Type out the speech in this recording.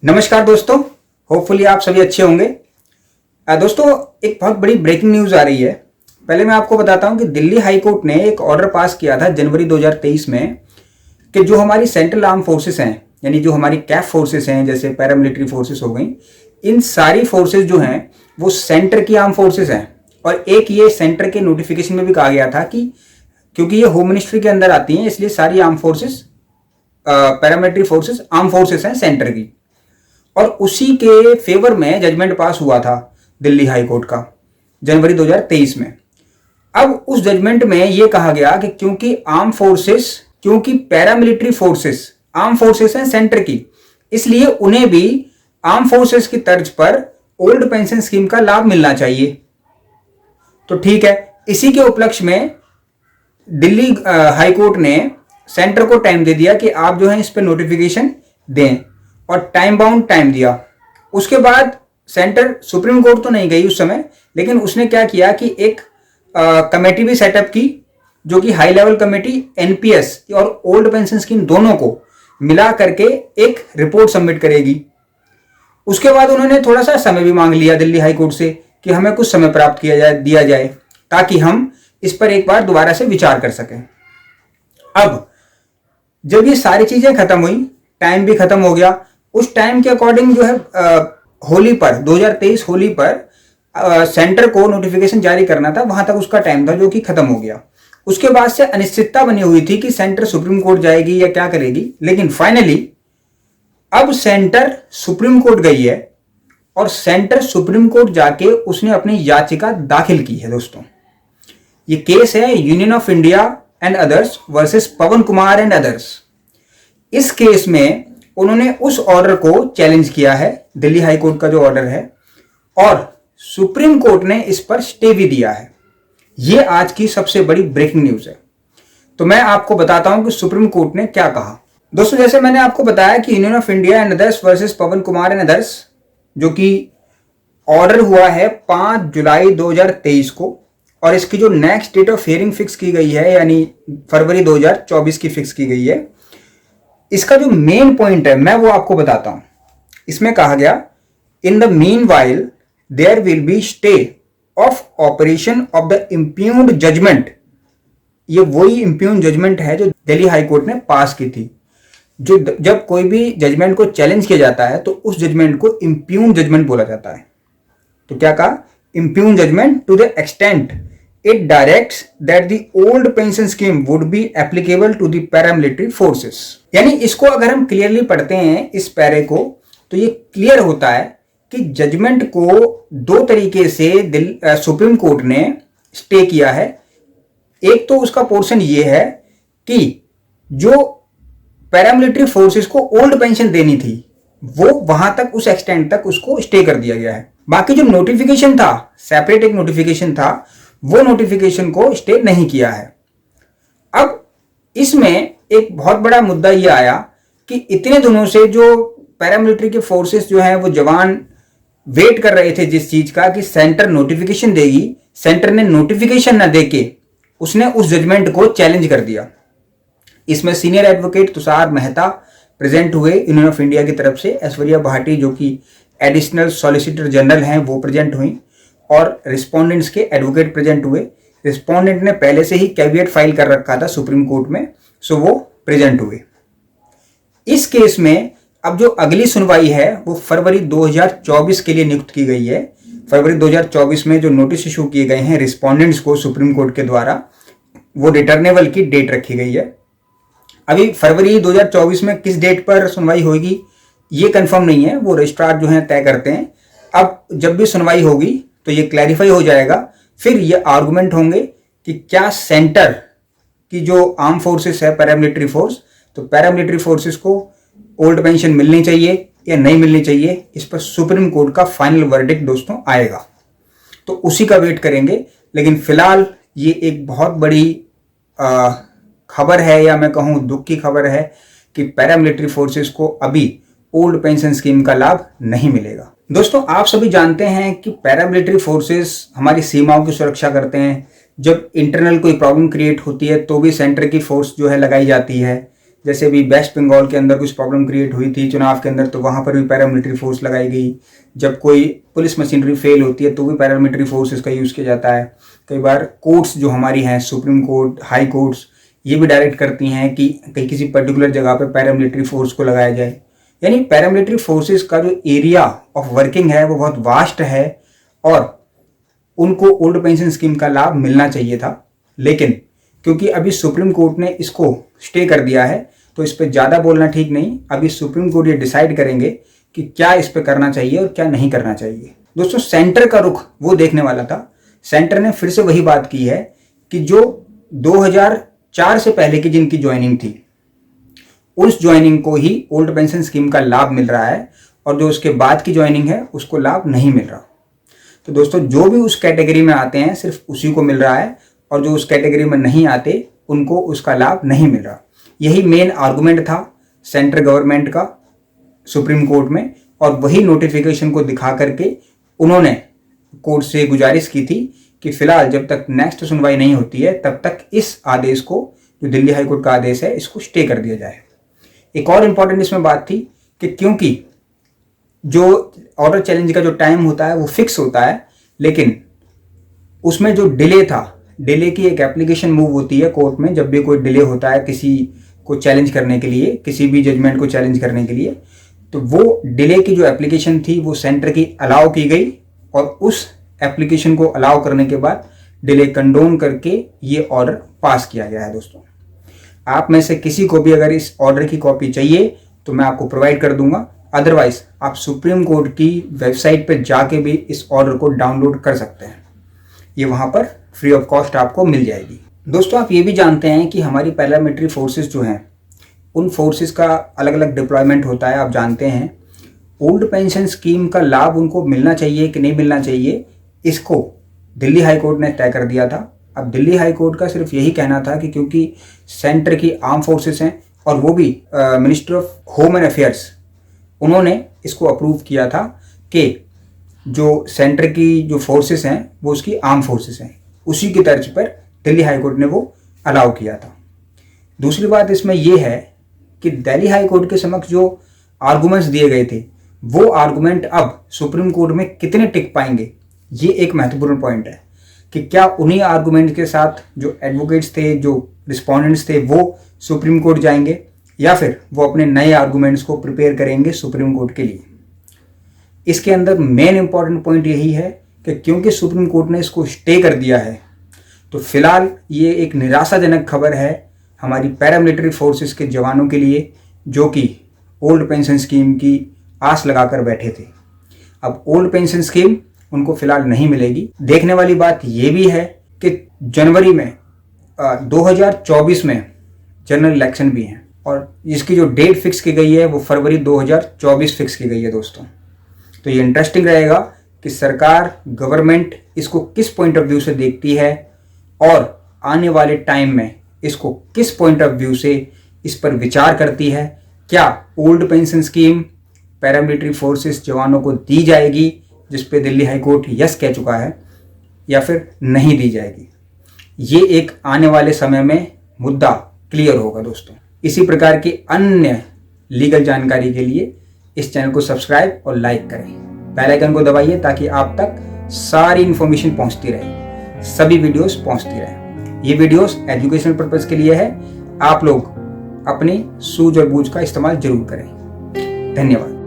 नमस्कार दोस्तों, होपफुली आप सभी अच्छे होंगे। दोस्तों, एक बहुत बड़ी ब्रेकिंग न्यूज़ आ रही है। पहले मैं आपको बताता हूं कि दिल्ली हाई कोर्ट ने एक ऑर्डर पास किया था जनवरी 2023 में कि जो हमारी सेंट्रल आर्म फोर्सेस हैं, यानी जो हमारी कैफ फोर्सेस हैं, जैसे पैरामिलिट्री फोर्सेस हो गई, इन सारी फोर्सेस जो हैं वो सेंटर की आर्म फोर्सेस हैं। और एक ये सेंटर के नोटिफिकेशन में भी कहा गया था कि क्योंकि ये होम मिनिस्ट्री के अंदर आती हैं, इसलिए सारी arm forces paramilitary forces arm forces हैं सेंटर की। और उसी के फेवर में जजमेंट पास हुआ था दिल्ली हाई कोर्ट का जनवरी 2023 में। अब उस जजमेंट में यह कहा गया कि क्योंकि पैरामिलिट्री फोर्सेस आर्म फोर्सेस हैं सेंटर की, इसलिए उन्हें भी आर्म फोर्सेस की तर्ज पर ओल्ड पेंशन स्कीम का लाभ मिलना चाहिए। तो ठीक है, इसी के उपलक्ष्य में दिल्ली हाई कोर्ट ने सेंटर को टाइम दे दिया कि आप जो है इस पर नोटिफिकेशन दें, और टाइम बाउंड टाइम दिया। उसके बाद सेंटर सुप्रीम कोर्ट तो नहीं गई उस समय, लेकिन उसने क्या किया कि एक कमेटी भी सेटअप की, जो कि हाई लेवल कमेटी एनपीएस और ओल्ड पेंशन स्कीम दोनों को मिला करके एक रिपोर्ट सबमिट करेगी। उसके बाद उन्होंने थोड़ा सा समय भी मांग लिया दिल्ली हाई कोर्ट से कि हमें कुछ समय प्राप्त दिया जाए ताकि हम इस पर एक बार दोबारा से विचार कर सकें। अब जब ये सारी चीजें खत्म हुई, टाइम भी खत्म हो गया, उस टाइम के अकॉर्डिंग जो है होली पर 2023 होली पर सेंटर को नोटिफिकेशन जारी करना था, वहां तक उसका टाइम था जो कि खत्म हो गया। उसके बाद से अनिश्चितता बनी हुई थी कि सेंटर सुप्रीम कोर्ट जाएगी या क्या करेगी, लेकिन फाइनली अब सेंटर सुप्रीम कोर्ट गई है और सेंटर सुप्रीम कोर्ट जाके उसने अपनी याचिका दाखिल की है। दोस्तों, ये केस है union of India and others versus Pawan Kumar and others. इस केस में उन्होंने उस ऑर्डर को चैलेंज किया है, दिल्ली हाई कोर्ट का जो ऑर्डर है, और सुप्रीम कोर्ट ने इस पर स्टे भी दिया है। यह आज की सबसे बड़ी ब्रेकिंग न्यूज है। तो मैं आपको बताता हूं कि सुप्रीम कोर्ट ने क्या कहा। दोस्तों, जैसे मैंने आपको बताया कि union of India and others versus Pawan Kumar and others, जो कि ऑर्डर हुआ है 5 जुलाई 2023 को, और इसकी जो next date of hearing fix की गई है, यानी फरवरी 2024 की फिक्स की गई है। इसका जो मेन पॉइंट है मैं वो आपको बताता हूं। इसमें कहा गया, in the meanwhile there will be stay of operation of the impugned judgment. ये वही इम्प्यून्ड जजमेंट है जो दिल्ली हाई कोर्ट ने पास की थी। जो जब कोई भी जजमेंट को चैलेंज किया जाता है तो उस जजमेंट को इम्प्यून्ड जजमेंट बोला जाता है। तो क्या कहा, impugned judgment to the extent it directs that the old pension scheme would be applicable to the paramilitary forces। यानी इसको अगर हम क्लियरली पढ़ते हैं इस पैरे को, तो ये क्लियर होता है कि जजमेंट को दो तरीके से सुप्रीम कोर्ट ने स्टे किया है। एक तो उसका पोर्शन ये है कि जो पैरामिलिट्री फोर्सेस को ओल्ड पेंशन देनी थी वो वहां तक, उस एक्सटेंट तक उसको स्टे कर दिया गया है। बाकी जो नोटिफिकेशन था, सेपरेट एक नोटिफिकेशन था, वो नोटिफिकेशन को स्टे नहीं किया है। अब इसमें एक बहुत बड़ा मुद्दा ये आया कि इतने दिनों से जो पैरामिलिट्री के फोर्सेस जो हैं वो जवान वेट कर रहे थे जिस चीज का कि सेंटर नोटिफिकेशन देगी, सेंटर ने नोटिफिकेशन ना देके उसने उस जजमेंट को चैलेंज कर दिया। इसमें senior advocate Tushar Mehta present हुए यूनियन ऑफ इंडिया की तरफ से, ऐश्वर्या भाटी जो कि एडिशनल सॉलिसिटर जनरल हैं वो प्रेजेंट हुई, और रिस्पोंडेंट्स के एडवोकेट प्रेजेंट हुए। रिस्पोंडेंट ने पहले से ही कैविएट फाइल कर रखा था सुप्रीम कोर्ट में, सो वो प्रेजेंट हुए। इस केस में अब जो अगली सुनवाई है वो फरवरी 2024 के लिए नियुक्त की गई है। फरवरी 2024 में जो नोटिस इशू किए गए हैं रिस्पोंडेंट्स को सुप्रीम कोर्ट के द्वारा, वो रिटर्नेबल की डेट रखी गई है। अभी फरवरी 2024 में किस डेट पर सुनवाई होगी ये कंफर्म नहीं है, वो रजिस्ट्रार जो है तय करते हैं। अब जब भी सुनवाई होगी तो ये क्लैरिफाई हो जाएगा। फिर ये आर्गुमेंट होंगे कि क्या सेंटर की जो आर्म फोर्सेस है पैरामिलिट्री फोर्स, तो पैरामिलिट्री फोर्सेस को ओल्ड पेंशन मिलनी चाहिए या नहीं मिलनी चाहिए। इस पर सुप्रीम कोर्ट का फाइनल वर्डिक्ट दोस्तों आएगा, तो उसी का वेट करेंगे। लेकिन फिलहाल ये एक बहुत बड़ी खबर है, या मैं कहूँ दुख की खबर है, कि पैरामिलिट्री फोर्सेस को अभी ओल्ड पेंशन स्कीम का लाभ नहीं मिलेगा। दोस्तों, आप सभी जानते हैं कि पैरामिलिट्री फोर्सेस हमारी सीमाओं की सुरक्षा करते हैं। जब इंटरनल कोई प्रॉब्लम क्रिएट होती है तो भी सेंटर की फोर्स जो है लगाई जाती है। जैसे भी वेस्ट बंगाल के अंदर कुछ प्रॉब्लम क्रिएट हुई थी चुनाव के अंदर, तो वहाँ पर भी पैरामिलिट्री फोर्स लगाई गई। जब कोई पुलिस मशीनरी फेल होती है तो भी पैरामिलिट्री फोर्सेस का यूज़ किया जाता है। कई बार कोर्ट्स जो हमारी हैं, सुप्रीम कोर्ट, हाई कोर्ट्स, ये भी डायरेक्ट करती हैं कि कहीं किसी पर्टिकुलर जगह पे पैरामिलिट्री फोर्स को लगाया जाए। यानी पैरामिलिट्री फोर्सेस का जो एरिया ऑफ वर्किंग है वो बहुत वास्ट है और उनको ओल्ड पेंशन स्कीम का लाभ मिलना चाहिए था। लेकिन क्योंकि अभी सुप्रीम कोर्ट ने इसको स्टे कर दिया है तो इस पर ज़्यादा बोलना ठीक नहीं। अभी सुप्रीम कोर्ट ये डिसाइड करेंगे कि क्या इस पर करना चाहिए और क्या नहीं करना चाहिए। दोस्तों, सेंटर का रुख वो देखने वाला था। सेंटर ने फिर से वही बात की है कि जो 2004 से पहले की जिनकी ज्वाइनिंग थी उस ज्वाइनिंग को ही ओल्ड पेंशन स्कीम का लाभ मिल रहा है और जो उसके बाद की ज्वाइनिंग है उसको लाभ नहीं मिल रहा। तो दोस्तों, जो भी उस कैटेगरी में आते हैं सिर्फ उसी को मिल रहा है और जो उस कैटेगरी में नहीं आते उनको उसका लाभ नहीं मिल रहा। यही मेन आर्गुमेंट था सेंट्रल गवर्नमेंट का सुप्रीम कोर्ट में और वही नोटिफिकेशन को दिखा करके उन्होंने कोर्ट से गुजारिश की थी कि फिलहाल जब तक नेक्स्ट सुनवाई नहीं होती है तब तक इस आदेश को, जो दिल्ली हाईकोर्ट का आदेश है, इसको स्टे कर दिया जाए। एक और इम्पॉर्टेंट इसमें बात थी कि क्योंकि जो ऑर्डर चैलेंज का जो टाइम होता है वो फिक्स होता है, लेकिन उसमें जो डिले था, डिले की एक एप्लीकेशन मूव होती है कोर्ट में जब भी कोई डिले होता है किसी को चैलेंज करने के लिए, किसी भी जजमेंट को चैलेंज करने के लिए, तो वो डिले की जो एप्लीकेशन थी वो सेंटर की अलाउ की गई और उस एप्लीकेशन को अलाउ करने के बाद डिले कंडोन करके ये ऑर्डर पास किया गया है। दोस्तों, आप में से किसी को भी अगर इस ऑर्डर की कॉपी चाहिए तो मैं आपको प्रोवाइड कर दूंगा, अदरवाइज आप सुप्रीम कोर्ट की वेबसाइट पर जाके भी इस ऑर्डर को डाउनलोड कर सकते हैं। ये वहाँ पर फ्री ऑफ कॉस्ट आपको मिल जाएगी। दोस्तों, आप ये भी जानते हैं कि हमारी पैरामिलिट्री फोर्सेस जो हैं उन फोर्सेस का अलग अलग डिप्लॉयमेंट होता है। आप जानते हैं ओल्ड पेंशन स्कीम का लाभ उनको मिलना चाहिए कि नहीं मिलना चाहिए, इसको दिल्ली हाई कोर्ट ने तय कर दिया था। अब दिल्ली हाई कोर्ट का सिर्फ यही कहना था कि क्योंकि सेंटर की आर्म फोर्सेस हैं और वो भी minister of home and affairs, उन्होंने इसको अप्रूव किया था कि जो सेंटर की जो फोर्सेस हैं वो उसकी आर्म फोर्सेस हैं, उसी की तर्ज पर दिल्ली हाई कोर्ट ने वो अलाउ किया था। दूसरी बात इसमें यह है कि दिल्ली हाई कोर्ट के समक्ष जो आर्गुमेंट्स दिए गए थे वो आर्गुमेंट अब सुप्रीम कोर्ट में कितने टिक पाएंगे, ये एक महत्वपूर्ण पॉइंट है कि क्या उन्हीं आर्गुमेंट के साथ जो एडवोकेट्स थे, जो रिस्पोंडेंट्स थे, वो सुप्रीम कोर्ट जाएंगे या फिर वो अपने नए आर्गुमेंट्स को प्रिपेयर करेंगे सुप्रीम कोर्ट के लिए। इसके अंदर मेन इंपॉर्टेंट पॉइंट यही है कि क्योंकि सुप्रीम कोर्ट ने इसको स्टे कर दिया है तो फिलहाल ये एक निराशाजनक खबर है हमारी पैरामिलिट्री फोर्सेस के जवानों के लिए, जो कि ओल्ड पेंशन स्कीम की आस लगाकर बैठे थे। अब ओल्ड पेंशन स्कीम उनको फिलहाल नहीं मिलेगी। देखने वाली बात ये भी है कि जनवरी में 2024 में जनरल इलेक्शन भी हैं और इसकी जो डेट फिक्स की गई है वो फरवरी 2024 फिक्स की गई है। दोस्तों, तो ये इंटरेस्टिंग रहेगा कि सरकार, गवर्नमेंट इसको किस पॉइंट ऑफ व्यू से देखती है और आने वाले टाइम में इसको किस पॉइंट ऑफ व्यू से इस पर विचार करती है। क्या old pension scheme paramilitary forces जवानों को दी जाएगी, जिस पे दिल्ली हाई कोर्ट यस कह चुका है, या फिर नहीं दी जाएगी, ये एक आने वाले समय में मुद्दा क्लियर होगा। दोस्तों, इसी प्रकार की अन्य लीगल जानकारी के लिए इस चैनल को सब्सक्राइब और लाइक करें, बेल आइकन को दबाइए ताकि आप तक सारी इंफॉर्मेशन पहुंचती रहे, सभी वीडियोस पहुंचती रहे। ये वीडियोस एजुकेशनल पर्पस के लिए है, आप लोग अपनी सूझ और बूझ का इस्तेमाल जरूर करें। धन्यवाद।